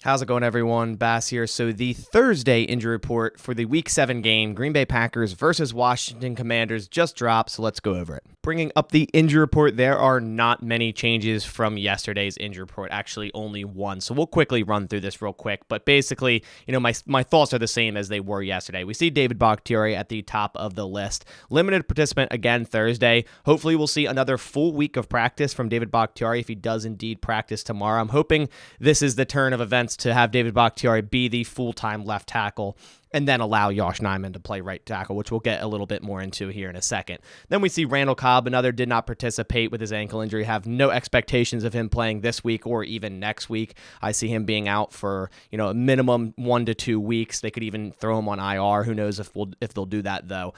How's it going, everyone? Bass here. So the Thursday injury report for the Week 7 game, Green Bay Packers versus Washington Commanders, just dropped, so let's go over it. Bringing up the injury report, there are not many changes from yesterday's injury report, actually only one. So we'll quickly run through this real quick. But basically, my thoughts are the same as they were yesterday. We see David Bakhtiari at the top of the list. Limited participant again Thursday. Hopefully we'll see another full week of practice from David Bakhtiari if he does indeed practice tomorrow. I'm hoping this is the turn of events to have David Bakhtiari be the full-time left tackle and then allow Josh Nijman to play right tackle, which we'll get a little bit more into here in a second. Then we see Randall Cobb, another did not participate with his ankle injury, have no expectations of him playing this week or even next week. I see him being out for, a minimum 1 to 2 weeks. They could even throw him on IR. Who knows if they'll do that, though.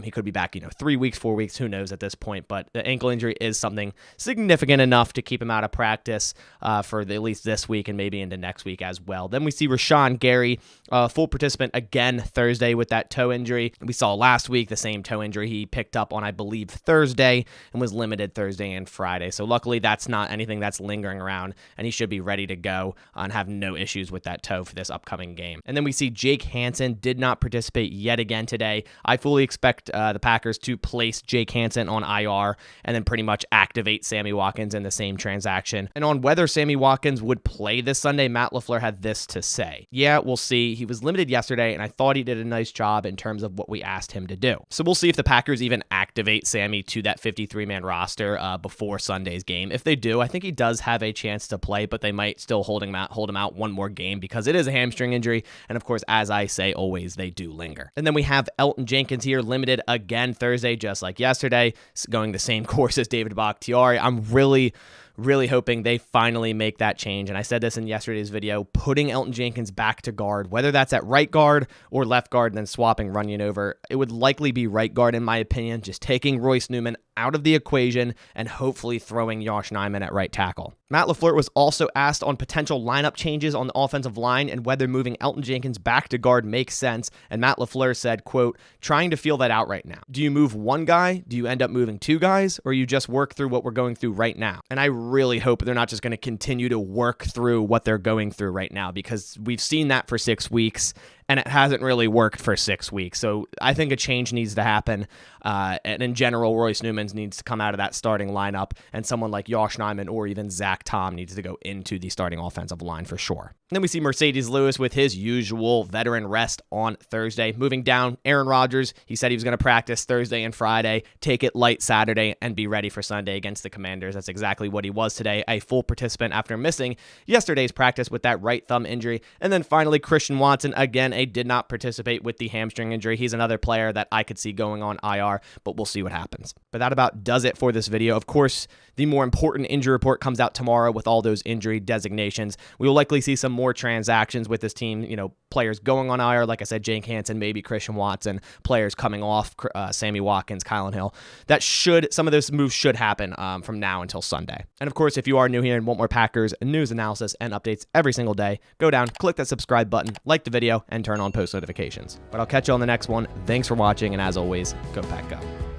He could be back, 3 weeks, 4 weeks, who knows at this point. But the ankle injury is something significant enough to keep him out of practice for at least this week and maybe into next week as well. Then we see Rashan Gary, full participant again Thursday with that toe injury. We saw last week the same toe injury he picked up on, I believe, Thursday and was limited Thursday and Friday. So luckily that's not anything that's lingering around, and he should be ready to go and have no issues with that toe for this upcoming game. And then we see Jake Hansen did not participate yet again today. I fully expect the Packers to place Jake Hansen on IR and then pretty much activate Sammy Watkins in the same transaction. And on whether Sammy Watkins would play this Sunday, Matt LaFleur had this to say. Yeah, we'll see. He was limited yesterday, and I thought he did a nice job in terms of what we asked him to do. So we'll see if the Packers even activate Sammy to that 53-man roster before Sunday's game. If they do, I think he does have a chance to play, but they might still hold him out one more game because it is a hamstring injury. And of course, as I say always, they do linger. And then we have Elgton Jenkins here, limited again Thursday, just like yesterday, going the same course as David Bakhtiari. I'm really hoping they finally make that change. And I said this in yesterday's video, putting Elgton Jenkins back to guard, whether that's at right guard or left guard and then swapping Runyon over. It would likely be right guard in my opinion, just taking Royce Newman out of the equation and hopefully throwing Josh Nijman at right tackle. Matt LaFleur was also asked on potential lineup changes on the offensive line and whether moving Elgton Jenkins back to guard makes sense. And Matt LaFleur said, quote, trying to feel that out right now. Do you move one guy? Do you end up moving two guys? Or you just work through what we're going through right now? And I really hope they're not just going to continue to work through what they're going through right now, because we've seen that for 6 weeks and it hasn't really worked for 6 weeks. So I think a change needs to happen. And in general, Royce Newman needs to come out of that starting lineup, and someone like Josh Nijman or even Zach Tom needs to go into the starting offensive line for sure. Then we see Mercedes Lewis with his usual veteran rest on Thursday. Moving down, Aaron Rodgers, he said he was going to practice Thursday and Friday, take it light Saturday, and be ready for Sunday against the Commanders. That's exactly what he was today, a full participant after missing yesterday's practice with that right thumb injury. And then finally, Christian Watson, again, did not participate with the hamstring injury. He's another player that I could see going on IR, but we'll see what happens. But that about does it for this video. Of course, the more important injury report comes out tomorrow with all those injury designations. We will likely see some more transactions with this team, players going on IR, like I said, Jake Hansen, maybe Christian Watson, players coming off, Sammy Watkins, Kylan Hill. Some of those moves should happen from now until Sunday. And of course, if you are new here and want more Packers news, analysis, and updates every single day, go down, click that subscribe button, like the video, and turn on post notifications. But I'll catch you on the next one. Thanks for watching, and as always, go Pack Go.